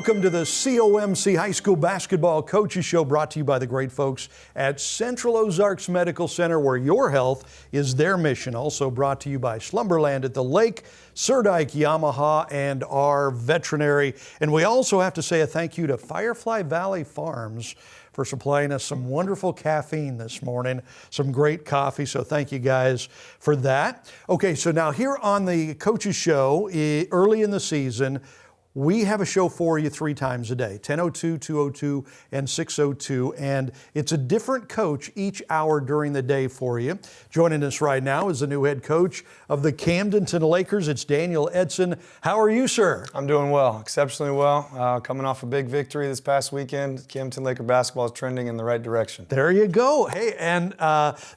Welcome to the COMC High School Basketball Coaches Show, brought to you by the great folks at Central Ozarks Medical Center, where your health is their mission. Also brought to you by Slumberland at the Lake, Surdike Yamaha, and our veterinary. And we also have to say a thank you to Firefly Valley Farms for supplying us some wonderful caffeine this morning, some great coffee, so thank you guys for that. Okay, so now here on the Coaches Show, early in the season, we have a show for you 3 times a day, 10:02, 2:02, and 6:02, and it's a different coach each hour during the day for you. Joining us right now is the new head coach of the Camdenton Lakers. It's Daniel Eidson. How are you, sir? I'm doing well, exceptionally well. Coming off a big victory this past weekend. Camdenton Laker basketball is trending in the right direction. There you go. Hey, and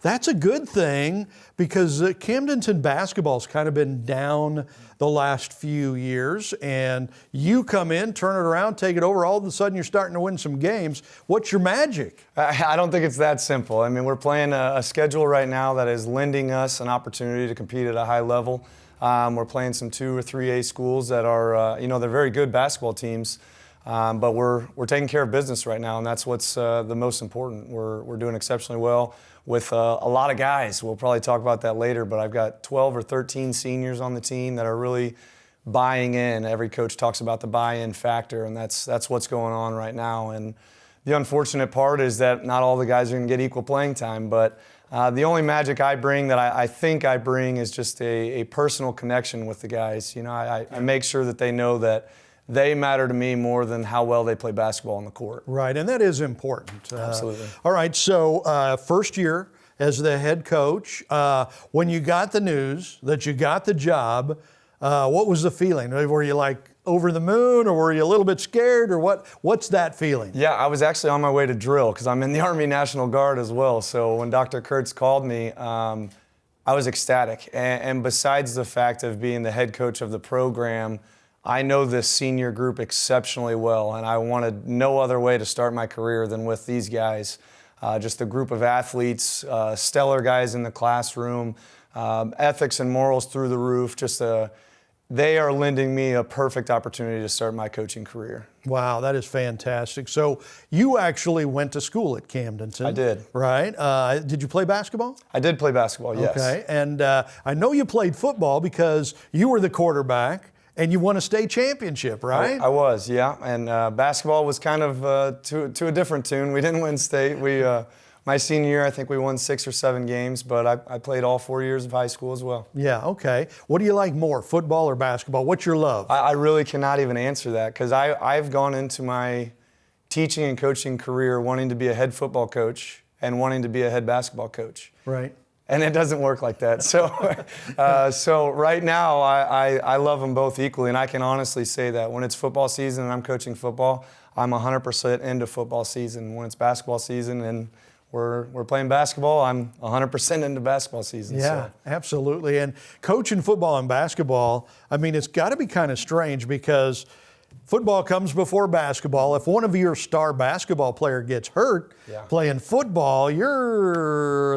that's a good thing, because Camdenton basketball's kind of been down the last few years, and you come in, turn it around, take it over, all of a sudden you're starting to win some games. What's your magic? I don't think it's that simple. I mean, we're playing a schedule right now that is lending us an opportunity to compete at a high level. We're playing some 2 or 3A schools that are, they're very good basketball teams, but we're taking care of business right now, and that's what's the most important. We're doing exceptionally well with a lot of guys. We'll probably talk about that later, but I've got 12 or 13 seniors on the team that are really buying in. Every coach talks about the buy-in factor, and that's what's going on right now. And the unfortunate part is that not all the guys are going to get equal playing time, but the only magic I bring, that I think I bring, is just a personal connection with the guys. You know, I make sure that they know that they matter to me more than how well they play basketball on the court. Right, and that is important. Absolutely. All right, so first year as the head coach, when you got the news that you got the job, what was the feeling? Were you like over the moon, or were you a little bit scared, or what's that feeling? Yeah, I was actually on my way to drill, because I'm in the Army National Guard as well. So when Dr. Kurtz called me, I was ecstatic. And besides the fact of being the head coach of the program, I know this senior group exceptionally well, and I wanted no other way to start my career than with these guys. Just a group of athletes, stellar guys in the classroom, ethics and morals through the roof. They are lending me a perfect opportunity to start my coaching career. Wow, that is fantastic. So you actually went to school at Camdenton. I did. Right. Did you play basketball? I did play basketball, yes. Okay, and I know you played football, because you were the quarterback, and you won a state championship, right? I was, yeah. And basketball was kind of to a different tune. We didn't win state. My senior year, I think we won 6 or 7 games, but I played all 4 years of high school as well. Yeah, okay. What do you like more, football or basketball? What's your love? I really cannot even answer that, because I've gone into my teaching and coaching career wanting to be a head football coach and wanting to be a head basketball coach. Right. And it doesn't work like that. So so right now, I love them both equally, and I can honestly say that when it's football season and I'm coaching football, I'm 100% into football season. When it's basketball season and we're playing basketball, I'm 100% into basketball season. Yeah, absolutely. And coaching football and basketball, I mean, it's got to be kind of strange, because football comes before basketball. If one of your star basketball player gets hurt playing football,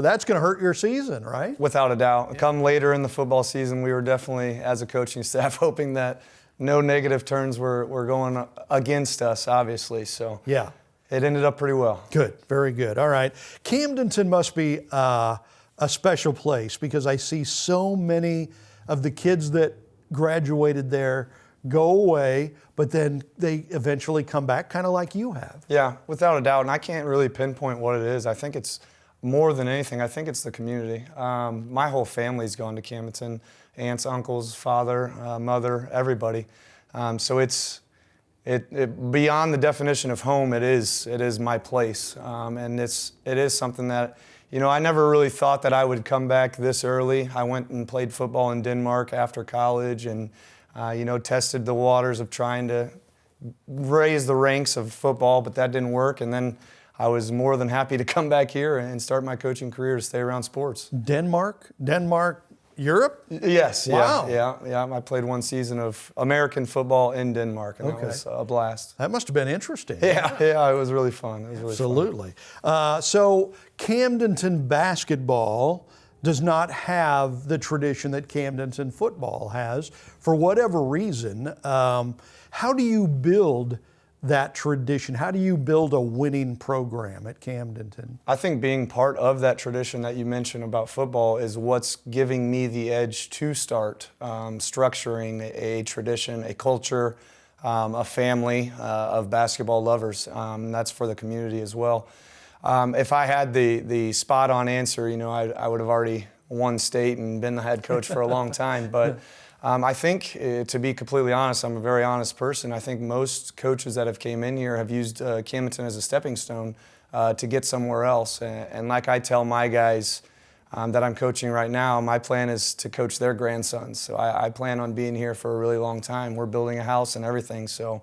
that's going to hurt your season, right? Without a doubt. Yeah. Come later in the football season, we were definitely, as a coaching staff, hoping that no negative turns were going against us, obviously. So yeah, it ended up pretty well. Good, very good. All right. Camdenton must be a special place, because I see so many of the kids that graduated there go away, but then they eventually come back, kind of like you have. Yeah, without a doubt. And I can't really pinpoint what it is. I think it's more than anything, I think it's the community. My whole family's gone to Camdenton, aunts, uncles, father, mother, everybody. So it's beyond the definition of home. It is my place, and it is something that, I never really thought that I would come back this early. I went and played football in Denmark after college, and tested the waters of trying to raise the ranks of football, but that didn't work. And then I was more than happy to come back here and start my coaching career to stay around sports. Denmark, Europe? Yes. Wow. Yeah. I played 1 season of American football in Denmark, and that was a blast. That must have been interesting. Yeah, it was really fun. Absolutely. So Camdenton basketball does not have the tradition that Camdenton football has, for whatever reason. How do you build that tradition? How do you build a winning program at Camdenton? I think being part of that tradition that you mentioned about football is what's giving me the edge to start structuring a tradition, a culture, a family of basketball lovers. That's for the community as well. If I had the spot-on answer, I would have already won state and been the head coach for a long time. But I think, to be completely honest, I'm a very honest person. I think most coaches that have came in here have used Camdenton as a stepping stone to get somewhere else. And like I tell my guys that I'm coaching right now, my plan is to coach their grandsons. So I plan on being here for a really long time. We're building a house and everything. So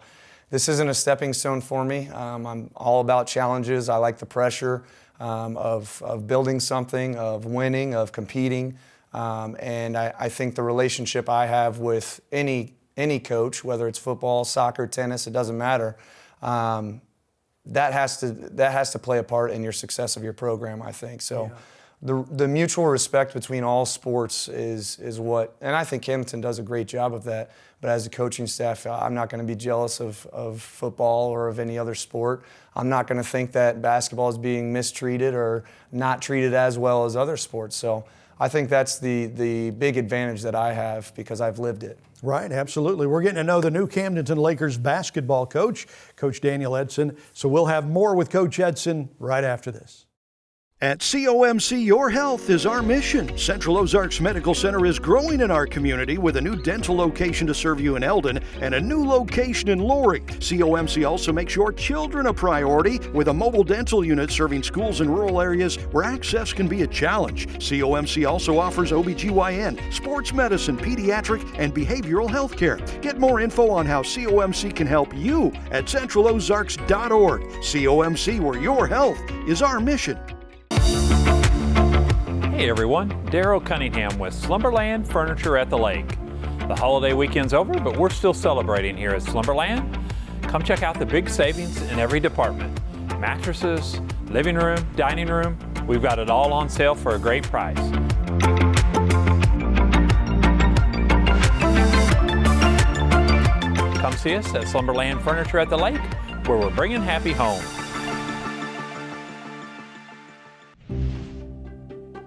this isn't a stepping stone for me. I'm all about challenges. I like the pressure of building something, of winning, of competing. And I think the relationship I have with any coach, whether it's football, soccer, tennis, it doesn't matter, that has to play a part in your success of your program, I think. So the mutual respect between all sports is what, and I think Camdenton does a great job of that. But as a coaching staff, I'm not going to be jealous of football or of any other sport. I'm not going to think that basketball is being mistreated or not treated as well as other sports. So I think that's the big advantage that I have because I've lived it. Right, absolutely. We're getting to know the new Camdenton Lakers basketball coach, Coach Daniel Eidson. So we'll have more with Coach Eidson right after this. At COMC, your health is our mission. Central Ozarks Medical Center is growing in our community with a new dental location to serve you in Eldon and a new location in Loring. COMC also makes your children a priority with a mobile dental unit serving schools in rural areas where access can be a challenge. COMC also offers OBGYN, sports medicine, pediatric, and behavioral health care. Get more info on how COMC can help you at centralozarks.org. COMC, where your health is our mission. Hey everyone, Daryl Cunningham with Slumberland Furniture at the Lake. The holiday weekend's over, but we're still celebrating here at Slumberland. Come check out the big savings in every department. Mattresses, living room, dining room, we've got it all on sale for a great price. Come see us at Slumberland Furniture at the Lake, where we're bringing happy home.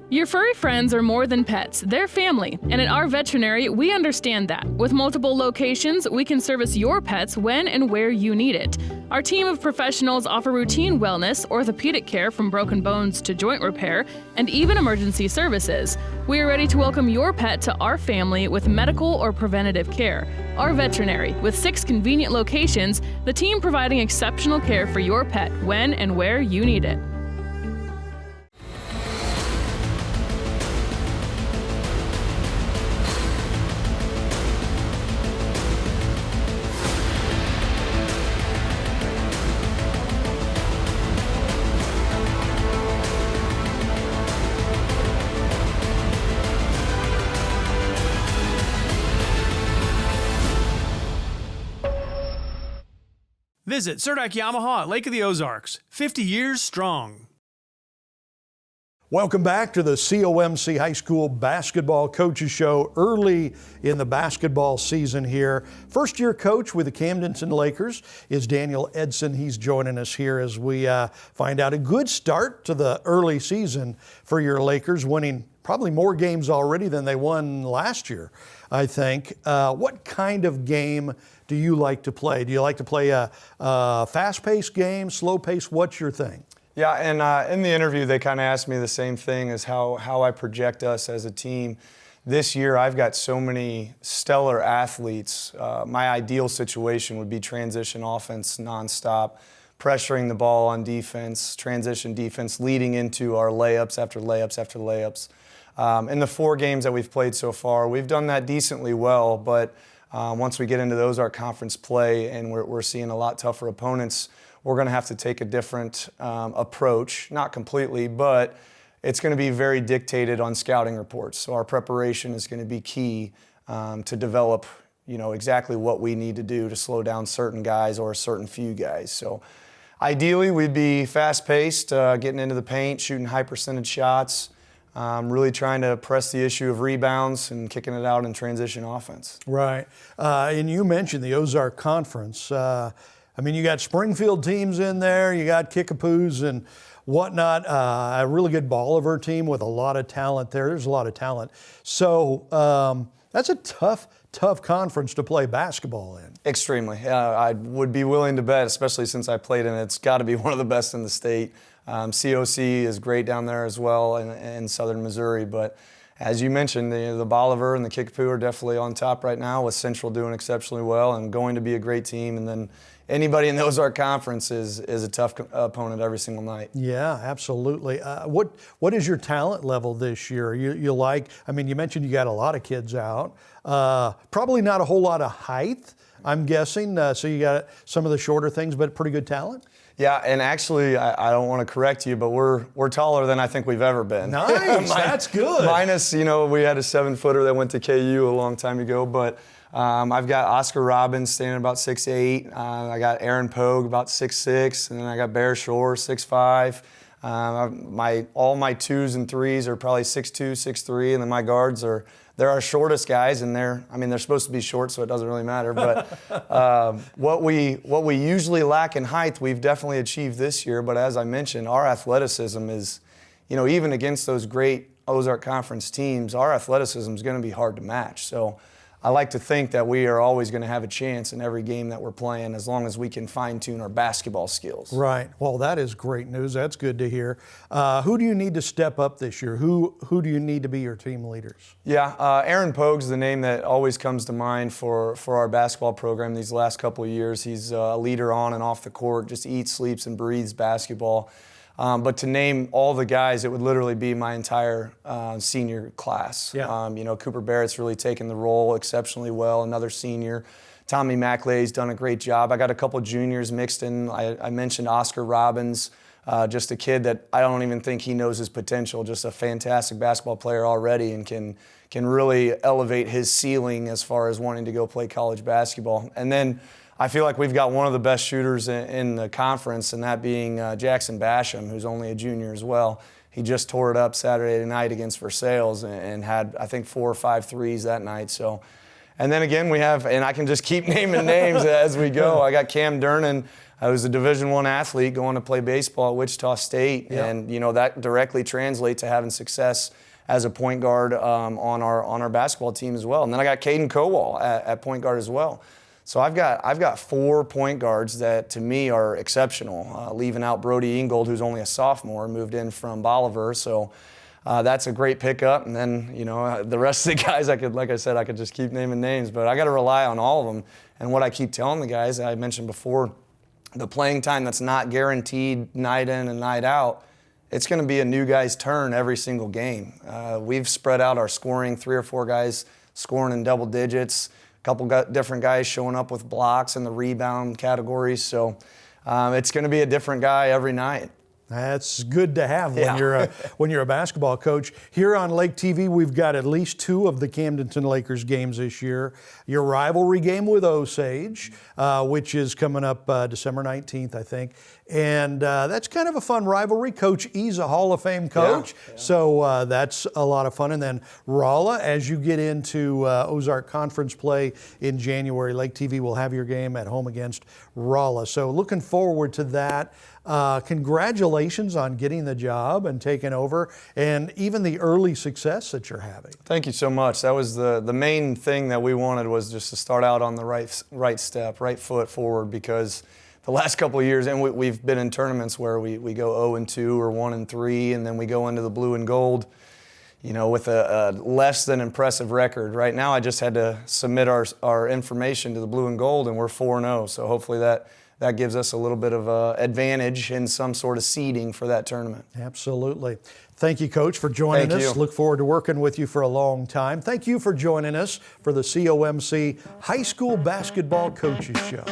Your furry friends are more than pets, they're family, and at our veterinary, we understand that. With multiple locations, we can service your pets when and where you need it. Our team of professionals offer routine wellness, orthopedic care from broken bones to joint repair, and even emergency services. We are ready to welcome your pet to our family with medical or preventative care. Our veterinary, with 6 convenient locations, the team providing exceptional care for your pet when and where you need it. Visit Surdak Yamaha at Lake of the Ozarks, 50 years strong. Welcome back to the COMC High School Basketball Coaches Show early in the basketball season here. First-year coach with the Camdenton Lakers is Daniel Eidson. He's joining us here as we find out a good start to the early season for your Lakers, winning probably more games already than they won last year, I think. What kind of game do you like to play? Do you like to play a fast-paced game, slow-paced? What's your thing? Yeah, and in the interview, they kind of asked me the same thing as how I project us as a team. This year, I've got so many stellar athletes. My ideal situation would be transition offense nonstop, pressuring the ball on defense, transition defense, leading into our layups after layups after layups. In the 4 games that we've played so far, we've done that decently well, but once we get into those, our conference play, and we're seeing a lot tougher opponents, we're going to have to take a different approach, not completely, but it's going to be very dictated on scouting reports. So our preparation is going to be key to develop, exactly what we need to do to slow down certain guys or a certain few guys. So ideally, we'd be fast-paced, getting into the paint, shooting high percentage shots, really trying to press the issue of rebounds and kicking it out in transition offense. Right. And you mentioned the Ozark Conference. I mean, you got Springfield teams in there, you got Kickapoos and whatnot, a really good Bolivar team with a lot of talent there. There's a lot of talent. So that's a tough conference to play basketball in. Extremely. I would be willing to bet, especially since I played in it, it's got to be one of the best in the state. COC is great down there as well in southern Missouri. But as you mentioned, the Bolivar and the Kickapoo are definitely on top right now, with Central doing exceptionally well and going to be a great team. And then anybody in the Ozark Conference is a tough opponent every single night. Yeah, absolutely. What is your talent level this year? You like, I mean, you mentioned you got a lot of kids out. Probably not a whole lot of height, I'm guessing. So you got some of the shorter things, but pretty good talent? Yeah, and actually, I don't want to correct you, but we're taller than I think we've ever been. Nice, that's good. Minus, we had a 7-footer that went to KU a long time ago, but I've got Oscar Robbins standing about 6'8". I got Aaron Pogue about 6'6", and then I got Bear Shore 6'5". All my 2s and 3s are probably 6'2", 6'3", and then my guards they're our shortest guys, and they're supposed to be short, so it doesn't really matter. But what we usually lack in height, we've definitely achieved this year. But as I mentioned, our athleticism is, even against those great Ozark Conference teams, our athleticism is going to be hard to match. So I like to think that we are always going to have a chance in every game that we're playing, as long as we can fine-tune our basketball skills. Right. Well, that is great news. That's good to hear. Who do you need to step up this year? Who do you need to be your team leaders? Yeah, Aaron Pogue's the name that always comes to mind for our basketball program these last couple of years. He's a leader on and off the court, just eats, sleeps, and breathes basketball. But to name all the guys, it would literally be my entire senior class. Yeah. Cooper Barrett's really taken the role exceptionally well, another senior. Tommy McLeay's done a great job. I got a couple juniors mixed in. I mentioned Oscar Robbins, just a kid that I don't even think he knows his potential, just a fantastic basketball player already, and can really elevate his ceiling as far as wanting to go play college basketball. And then I feel like we've got one of the best shooters in the conference, and that being Jackson Basham, who's only a junior as well. He just tore it up Saturday night against Versailles and had, I think, 4 or 5 threes that night. So, and then again, we have, and I can just keep naming names as we go. I got Camdenton, who's a Division I athlete going to play baseball at Wichita State, yeah. And that directly translates to having success as a point guard on our basketball team as well. And then I got Caden Kowal at point guard as well. So I've got 4 point guards that to me are exceptional. Leaving out Brody Ingold, who's only a sophomore, moved in from Bolivar. So that's a great pickup. And then the rest of the guys, I could just keep naming names, but I got to rely on all of them. And what I keep telling the guys, I mentioned before, the playing time that's not guaranteed night in and night out, it's going to be a new guy's turn every single game. We've spread out our scoring, 3 or 4 guys scoring in double digits. Couple different guys showing up with blocks in the rebound categories. So it's going to be a different guy every night. That's good to have when Yeah. you're a basketball coach. Here on Lake TV, we've got at least 2 of the Camdenton Lakers games this year. Your rivalry game with Osage, which is coming up December 19th, I think. And that's kind of a fun rivalry. Coach E's a Hall of Fame coach, Yeah. so that's a lot of fun. And then Rolla, as you get into Ozark Conference play in January, Lake TV will have your game at home against Rolla. So looking forward to that. Congratulations on getting the job and taking over, and even the early success that you're having. Thank you so much. That was the main thing that we wanted, was just to start out on the right step, right foot forward, because the last couple of years, and we've been in tournaments where we go 0-2 or 1-3, and then we go into the blue and gold, with a less than impressive record. Right now, I just had to submit our information to the blue and gold, and we're 4-0. So hopefully that gives us a little bit of advantage in some sort of seeding for that tournament. Absolutely. Thank you, Coach, for joining Thank us. you. Look forward to working with you for a long time. Thank you for joining us for the COMC High School Basketball Coaches Show.